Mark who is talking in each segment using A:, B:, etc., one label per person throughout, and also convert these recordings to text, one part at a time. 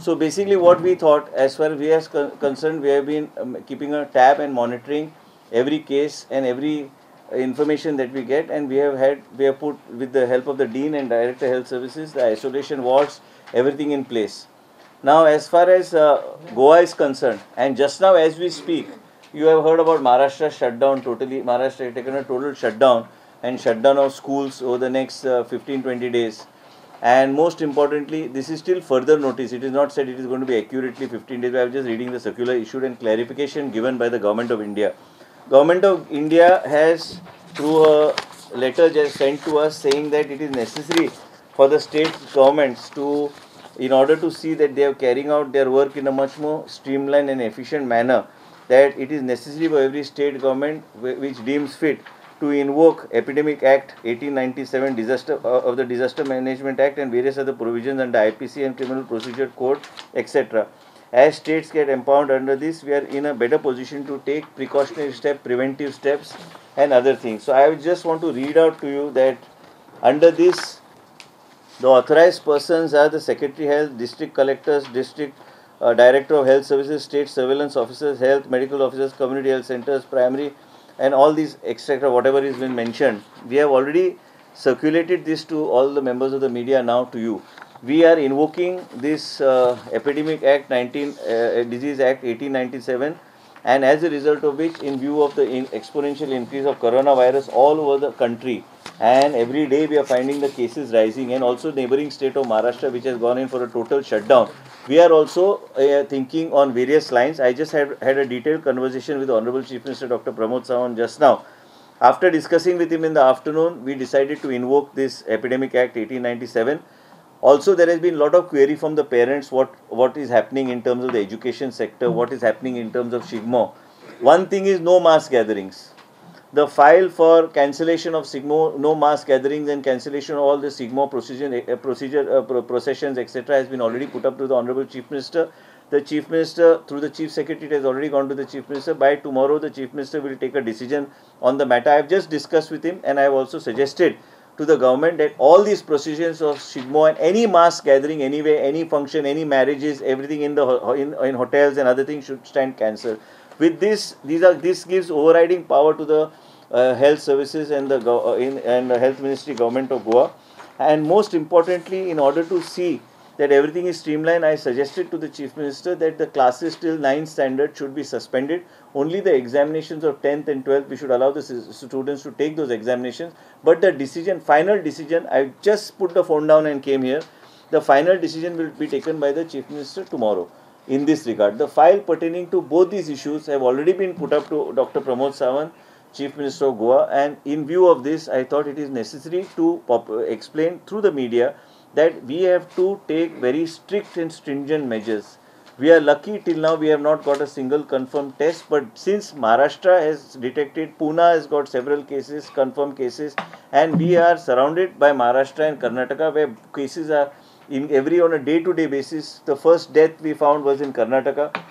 A: So basically what we thought, as far as we are concerned, we have been keeping a tab and monitoring every case and every information that we get, and we have put, with the help of the Dean and Director of Health Services, the isolation wards, everything in place. Now as far as Goa is concerned, and just now as we speak, you have heard about Maharashtra shutdown totally. Maharashtra has taken a total shutdown and shutdown of schools over the next 15-20 days. And most importantly, this is still further notice. It is not said it is going to be accurately 15 days. I was just reading the circular issued and clarification given by the Government of India. Government of India has, through a letter just sent to us, saying that it is necessary for the state governments to, in order to see that they are carrying out their work in a much more streamlined and efficient manner, that it is necessary for every state government which deems fit to invoke Epidemic Act 1897 of the Disaster Management Act and various other provisions under IPC and Criminal Procedure Code, etc. As states get empowered under this, we are in a better position to take precautionary steps, preventive steps, and other things. So I just want to read out to you that under this, the authorized persons are the Secretary Health, District Collectors, District Director of Health Services, State Surveillance Officers, Health, Medical Officers, Community Health Centers, Primary, and all these etc. whatever is been mentioned. We have already circulated this to all the members of the media now to you. We are invoking this Epidemic Act Disease Act 1897, and as a result of which, in view of the exponential increase of coronavirus all over the country, and every day we are finding the cases rising, and also neighboring state of Maharashtra, which has gone in for a total shutdown, we are also thinking on various lines. I just had a detailed conversation with the Honorable Chief Minister Dr. Pramod Sawant just now. After discussing with him in the afternoon, we decided to invoke this Epidemic Act 1897. Also, there has been a lot of query from the parents what is happening in terms of the education sector, what is happening in terms of SIGMO. One thing is no mass gatherings. The file for cancellation of SIGMO, no mass gatherings, and cancellation of all the SIGMO processions, etc. has been already put up to the Honorable Chief Minister. The Chief Minister, through the Chief Secretary, it has already gone to the Chief Minister. By tomorrow, the Chief Minister will take a decision on the matter. I have just discussed with him, and I have also suggested to the government that all these procedures of SIGMO and any mass gathering anyway, any function, any marriages, everything in hotels and other things should stand cancelled. With this, this gives overriding power to the health services and the health ministry, government of Goa. And most importantly, in order to see that everything is streamlined, I suggested to the Chief Minister that the classes till 9th standard should be suspended. Only the examinations of 10th and 12th, we should allow the students to take those examinations. But the decision, final decision, I just put the phone down and came here. The final decision will be taken by the Chief Minister tomorrow in this regard. The file pertaining to both these issues have already been put up to Dr. Pramod Sawant, Chief Minister of Goa, and in view of this, I thought it is necessary to explain through the media that we have to take very strict and stringent measures. We are lucky till now we have not got a single confirmed test, but since Maharashtra has detected, Pune has got several cases, confirmed cases, and we are surrounded by Maharashtra and Karnataka where cases are on a day-to-day basis. The first death we found was in Karnataka.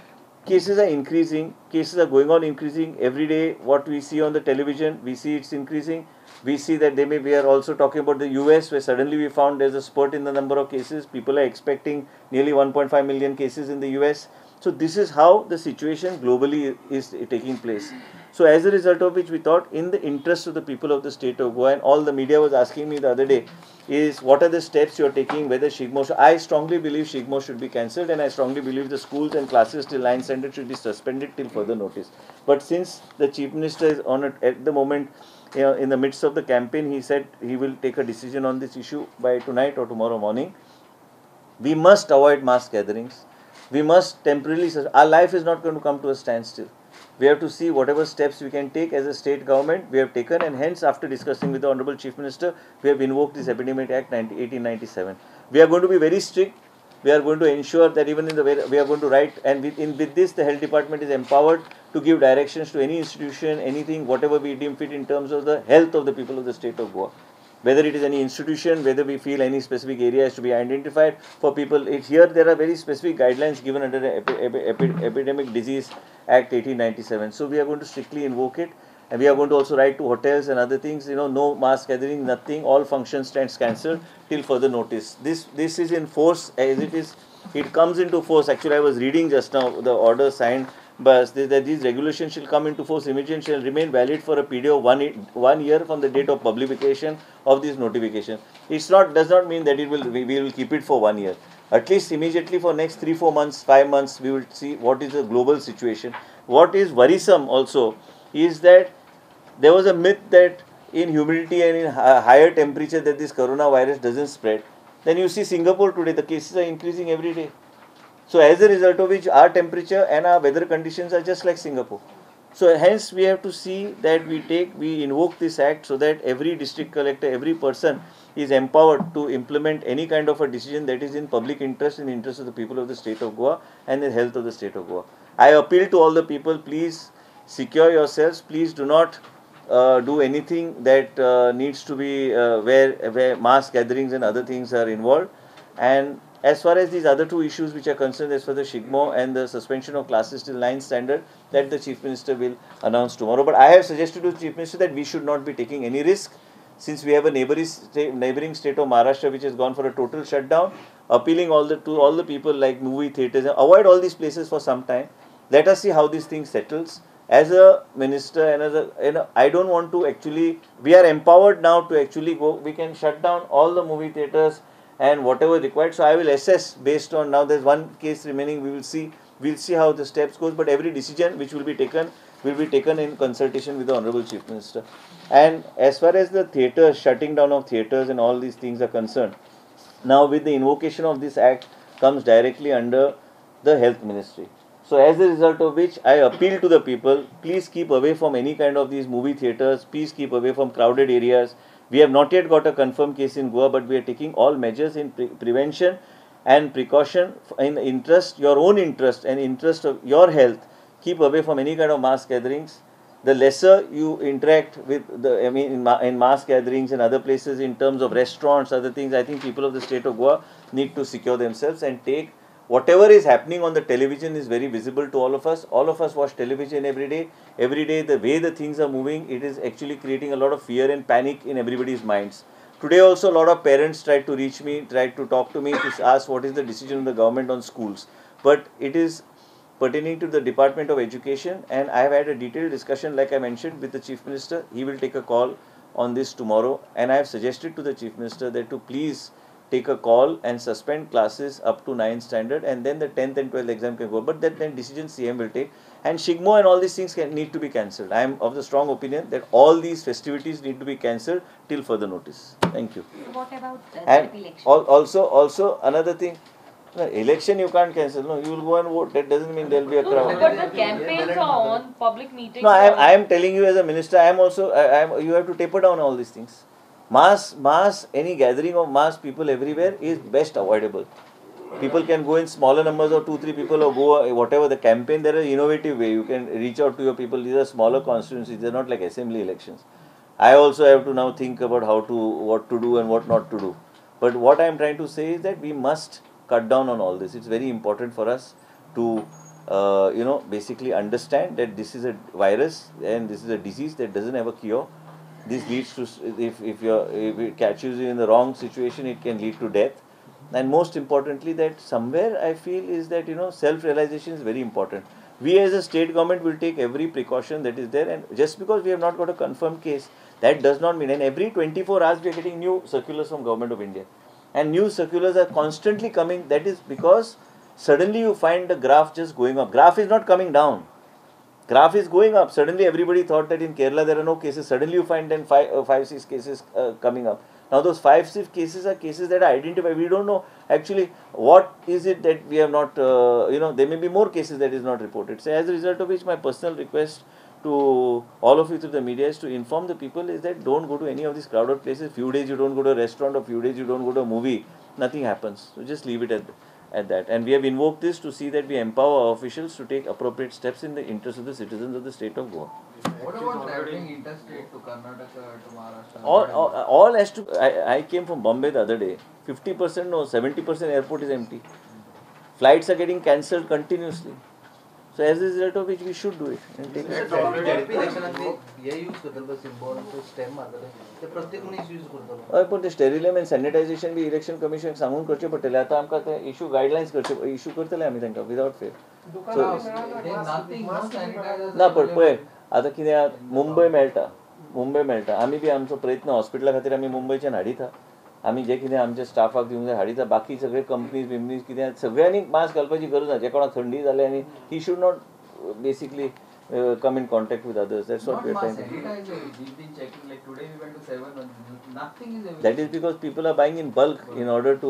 A: Cases are increasing, cases are going on increasing every day. What we see on the television, we see it's increasing. We see that we are also talking about the US, where suddenly we found there's a spurt in the number of cases. People are expecting nearly 1.5 million cases in the US. So this is how the situation globally is taking place. So as a result of which, we thought, in the interest of the people of the state of Goa, and all the media was asking me the other day, is what are the steps you are taking, whether SIGMO, I strongly believe SIGMO should be cancelled, and I strongly believe the schools and classes till 9th standard should be suspended till further notice. But since the Chief Minister is on it at the moment, in the midst of the campaign, he said he will take a decision on this issue by tonight or tomorrow morning. We must avoid mass gatherings. We must temporarily, our life is not going to come to a standstill. We have to see whatever steps we can take as a state government, we have taken, and hence, after discussing with the Honorable Chief Minister, we have invoked this Epidemic Act 1897. We are going to be very strict. We are going to ensure that even in the way we are going to write, and with this, the health department is empowered to give directions to any institution, anything, whatever we deem fit in terms of the health of the people of the state of Goa. Whether it is any institution, whether we feel any specific area has to be identified for people. Here there are very specific guidelines given under the Epidemic Disease Act 1897. So we are going to strictly invoke it. And we are going to also write to hotels and other things, no mass gathering, nothing, all functions stands cancelled till further notice. This is in force as it is. It comes into force. Actually, I was reading just now the order signed, but that these regulations shall come into force immediately, shall remain valid for a period of 1 year from the date of publication of this notification. Does not mean that we will keep it for 1 year. At least immediately for next 3-4 months, 5 months, we will see what is the global situation. What is worrisome also is that there was a myth that in humidity and in higher temperature that this coronavirus doesn't spread. Then you see Singapore today, the cases are increasing every day. So as a result of which our temperature and our weather conditions are just like Singapore. So hence we have to see that we invoke this act so that every district collector, every person is empowered to implement any kind of a decision that is in public interest, in the interest of the people of the state of Goa and the health of the state of Goa. I appeal to all the people, please secure yourselves, please do not do anything that needs to be where mass gatherings and other things are involved. And as far as these other two issues which are concerned, as for the SHIGMO and the suspension of classes till 9th standard, that the Chief Minister will announce tomorrow. But I have suggested to the Chief Minister that we should not be taking any risk, since we have a neighboring state of Maharashtra which has gone for a total shutdown, appealing to all the people like movie theatres, avoid all these places for some time. Let us see how this thing settles. As a minister and I don't want to actually, we are empowered now to actually go, we can shut down all the movie theatres and whatever required. So I will assess based on, now there's one case remaining, we'll see how the steps goes, but every decision which will be taken in consultation with the Honorable Chief Minister. And as far as the theatres, shutting down of theatres and all these things are concerned, now with the invocation of this act comes directly under the Health Ministry. So as a result of which, I appeal to the people, please keep away from any kind of these movie theatres, please keep away from crowded areas. We have not yet got a confirmed case in Goa, but we are taking all measures in prevention and precaution in your own interest and interest of your health. Keep away from any kind of mass gatherings. The lesser you interact with in mass gatherings and other places in terms of restaurants, other things, I think people of the state of Goa need to secure themselves and take whatever is happening on the television is very visible to all of us. All of us watch television every day. Every day, the way the things are moving, it is actually creating a lot of fear and panic in everybody's minds. Today also, a lot of parents tried to reach me, tried to talk to me to ask what is the decision of the government on schools. But it is pertaining to the Department of Education, and I have had a detailed discussion, like I mentioned, with the Chief Minister. He will take a call on this tomorrow, and I have suggested to the Chief Minister that to please take a call and suspend classes up to 9th standard, and then the 10th and 12th exam can go. But that then decision CM will take, and SHIGMO and all these things need to be cancelled. I am of the strong opinion that all these festivities need to be cancelled till further notice. Thank you.
B: What about the election?
A: Also another thing. No, election you can't cancel. No, you will go and vote. That doesn't mean there will be a crowd.
B: But the campaigns are on, public meetings.
A: No, I am telling you as a minister. I am also. You have to taper down all these things. Any gathering of mass people everywhere is best avoidable. People can go in smaller numbers of 2-3 people or go whatever the campaign. There is an innovative way you can reach out to your people. These are smaller constituencies. They are not like assembly elections. I also have to now think about what to do and what not to do. But what I am trying to say is that we must cut down on all this. It's very important for us to basically understand that this is a virus and this is a disease that doesn't have a cure. This leads to, if it catches you in the wrong situation, it can lead to death. And most importantly, that somewhere I feel is that self-realization is very important. We as a state government will take every precaution that is there, and just because we have not got a confirmed case, that does not mean, and every 24 hours we are getting new circulars from Government of India, and new circulars are constantly coming. That is because suddenly you find the graph just going up. Graph is not coming down. Graph is going up. Suddenly everybody thought that in Kerala there are no cases. Suddenly you find then 5-6 cases coming up. Now those 5-6 cases are cases that are identified. We don't know actually what is it that we have not, there may be more cases that is not reported. So as a result of which, my personal request to all of you through the media is to inform the people is that don't go to any of these crowded places. Few days you don't go to a restaurant, or few days you don't go to a movie. Nothing happens. So just leave it at that. And we have invoked this to see that we empower our officials to take appropriate steps in the interest of the citizens of the state of Goa.
C: What about traveling interstate to Karnataka, to Maharashtra?
A: All has to. I came from Bombay the other day. 50% or 70% airport is empty. Flights are getting cancelled continuously. So as a result of which we should do it and take it. पण ते Sterillium and sanitisation be election commission सांगून करचे पडटले आतां आमकां ते issue guidelines करचे issue करतले आमी तांकां विदावट फेल ना पण पळय आतां कितें मुंबय मेळटा आमी बी आमचो प्रयत्न हॉस्पिटला खातीर आमी मुंबयच्यान हाडिता आमी जे कितें आमच्या स्टाफाक दिवंक जाय हाडिता बाकी सगळे कंपनीज बिमनीज कितें सगळ्यांनी मास्क घालपाची गरज ना जे कोणाक थंडी जाली आनी he should not basically come in contact with others. That's what we are trying to do.
C: We've been checking, like today we went to 7, nothing is available.
A: That is because people are buying in bulk in order to,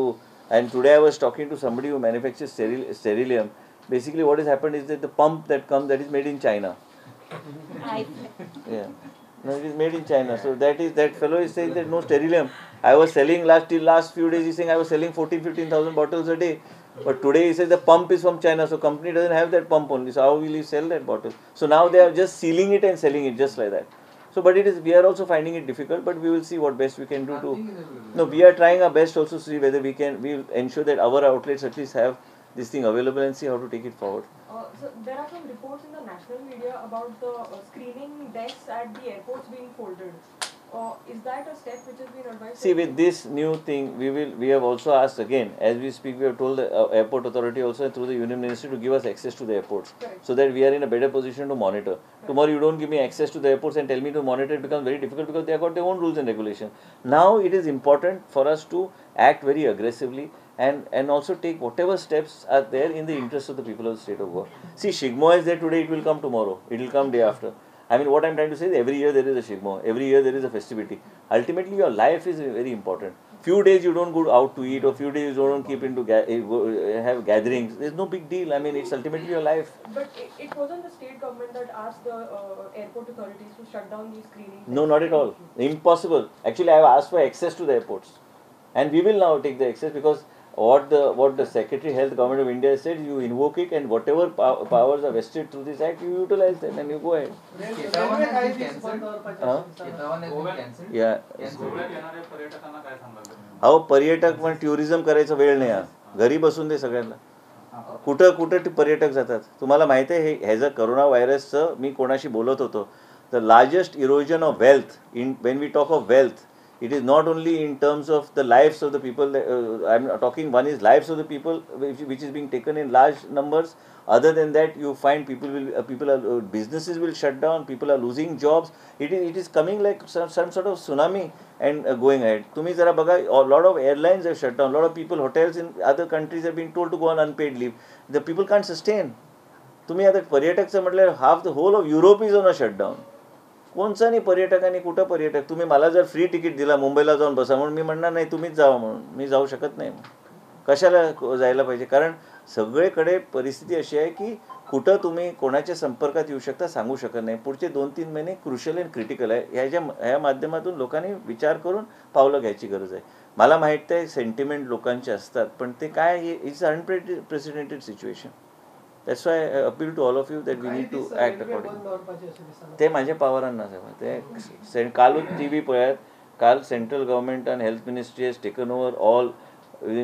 A: and today I was talking to somebody who manufactures sterilium. Basically what has happened is that the pump that comes, that is made in China. Yeah. No, it is made in China. So that fellow is saying that no sterilium. I was selling last few days, he's saying I was selling 14,000-15,000 bottles a day. But today he says the pump is from China, so company doesn't have that pump only. So how will he sell that bottle? So now they are just sealing it and selling it just like that. So but we are also finding it difficult, but we will see what best we can do to. No, we are trying our best also to see whether we will ensure that our outlets at least have this thing available and see how to take it forward.
D: So there are some reports in the national media about the screening desks at the airports being folded. Is that a step which has been advised?
A: See, with this new thing, we have also asked again, as we speak, we have told the airport authority also through the Union Ministry to give us access to the airports.
D: Correct.
A: So that we are in a better position to monitor. Correct. Tomorrow you don't give me access to the airports and tell me to monitor, it becomes very difficult because they have got their own rules and regulations. Now it is important for us to act very aggressively and also take whatever steps are there in the interest of the people of the state of Goa. See, Shigmo is there today, it will come tomorrow, it will come day after. I mean, what I am trying to say is every year there is a Shigmo, every year there is a festivity. Ultimately, your life is very important. Few days you don't go out to eat, or few days you don't keep into have gatherings. There's no big deal. I mean, it's ultimately your life.
D: But it wasn't the state government that asked the airport authorities to shut down these screenings?
A: No, not at all. Impossible. Actually, I have asked for access to the airports, and we will now take the access because what the Secretary Health Government of India said, you invoke it, and whatever powers are vested through this act, you utilize them and you go ahead. Yeah. अहो पर्यटक पण tourism करायचा वेळ नाही घरी बसून दे सगळ्यांना कुठं पर्यटक जातात तुम्हाला माहिती आहे ह्याचं करोना व्हायरसचं मी कोणाशी बोलत होतो the largest erosion of wealth in when we talk of wealth it is not only in terms of the lives of the people I am talking one is lives of the people which is being taken in large numbers other than that you find businesses will shut down people are losing jobs it is coming like some sort of tsunami and going ahead tumhi zara baga a lot of airlines have shut down a lot of people hotels in other countries have been told to go on unpaid leave the people can't sustain tumhi आता पर्यटकचं म्हटल्यार half the whole of Europe is on a shutdown कोणचा नाही पर्यटक आणि कुठं पर्यटक तुम्ही मला जर फ्री तिकीट दिला मुंबईला जाऊन बसा म्हणून मी म्हणणार नाही तुम्हीच जावा म्हणून मी जाऊ शकत नाही कशाला जायला पाहिजे कारण सगळीकडे परिस्थिती अशी आहे की कुठं तुम्ही कोणाच्या संपर्कात येऊ शकता सांगू शकत नाही पुढचे 2-3 महिने क्रुशियल अँड क्रिटिकल आहे ह्या माध्यमातून लोकांनी विचार करून पावलं घ्यायची गरज आहे मला माहिती आहे सेंटिमेंट लोकांचे असतात पण ते काय it's unprecedented situation That's why I appeal to all of you that we need to act accordingly. ते माझ्या पावरांना ते काल TV पळयात काल central government and health ministry has taken over all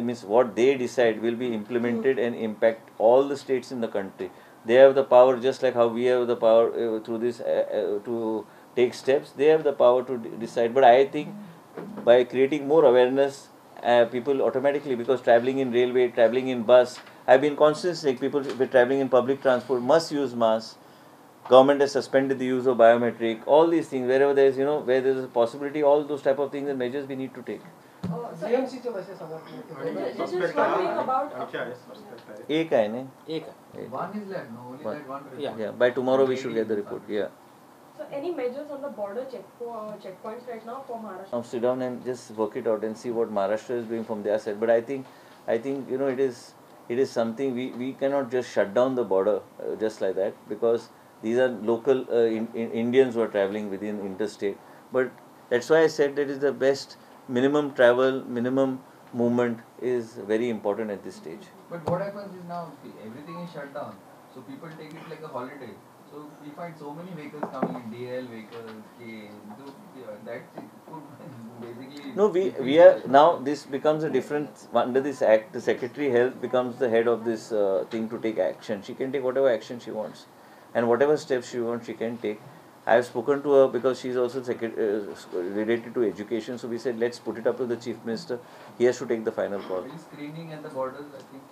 A: means what they decide will be implemented and impact all the states in the country. They have the power just like how we have the power through this to take steps. They have the power to decide. But I think by creating more awareness, people automatically because traveling in railway, traveling in bus. I've been constantly saying people if you're traveling in public transport must use masks. Government has suspended the use of biometric. All these things wherever there is where there is a possibility, all those type of things and measures we need to take.
D: Just one thing about
A: एक आहे ना
C: one is left no only that one
A: yeah by tomorrow we should get the report yeah.
D: So any measures on the border checkpoints right now for Maharashtra?
A: Now sit down and just work it out and see what Maharashtra is doing from their side. But I think it is something we cannot just shut down the border just like that because these are local Indians who are traveling within interstate. But that's why I said that is the best minimum travel, minimum movement is very important at this stage.
C: But what happens is now everything is shut down, so people take it like a holiday. So we find so many vehicles coming in, DL vehicles, that's it. basically.
A: No, we are now. This becomes a different under this act. The Secretary Health becomes the head of this thing to take action. She can take whatever action she wants, and whatever steps she wants, she can take. I have spoken to her because she is also related to education. So we said let's put it up to the Chief Minister. He has to take the final call.
C: Maybe screening at the borders, I think.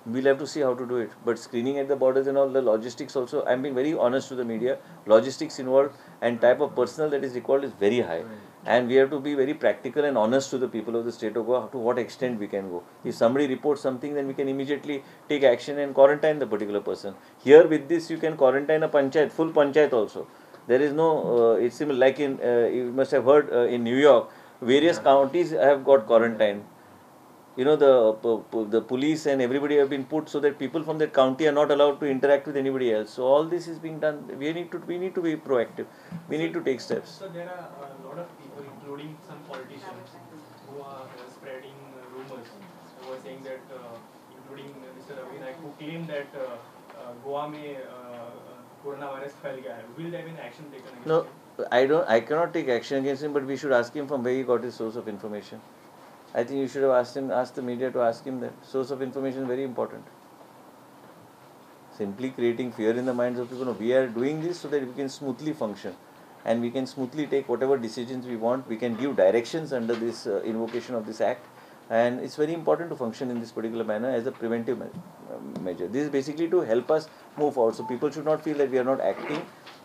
A: We'll have to see how to do it. But screening at the borders and all the logistics also, I'm being very honest to the media. Logistics involved and type of personnel that is required is very high.
C: Right.
A: And we have to be very practical and honest to the people of the state of Goa to what extent we can go. If somebody reports something, then we can immediately take action and quarantine the particular person. Here with this, you can quarantine a panchayat, full panchayat also. There is no, it's similar like in, you must have heard in New York, various counties have got quarantine. You know, the police and everybody have been put so that people from that county are not allowed to interact with anybody else. So all this is being done. We need to be proactive. We need to take steps.
E: So there are a lot of people, including some politicians, who are spreading rumors. Who are saying that, including Mr. Ravi Naik, who claim that Goa में coronavirus फैल गया है. Will there be an action taken against
A: No,
E: him?
A: I cannot take action against him, but we should ask him from where he got his source of information. I think you should have asked the media to ask him that. Source of information is very important. Simply creating fear in the minds of people. No, we are doing this so that we can smoothly function and we can smoothly take whatever decisions we want. We can give directions under this invocation of this act, and it's very important to function in this particular manner as a preventive measure. This is basically to help us move forward. So people should not feel that we are not acting.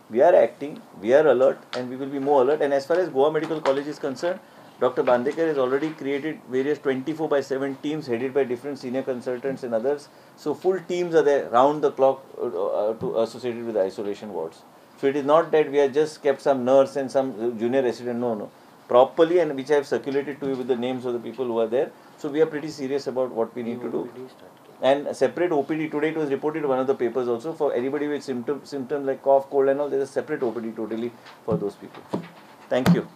A: We are acting, we are alert, and we will be more alert. And as far as Goa Medical College is concerned, Dr. Bandekar has already created various 24/7 teams headed by different senior consultants and others. So full teams are there round the clock associated with the isolation wards. So it is not that we have just kept some nurse and some junior resident. No. Properly, and which I have circulated to you with the names of the people who are there. So we are pretty serious about what we need to do. And a separate OPD, today it was reported in one of the papers also, for anybody with symptoms like cough, cold and all, there is a separate OPD totally for those people. Thank you.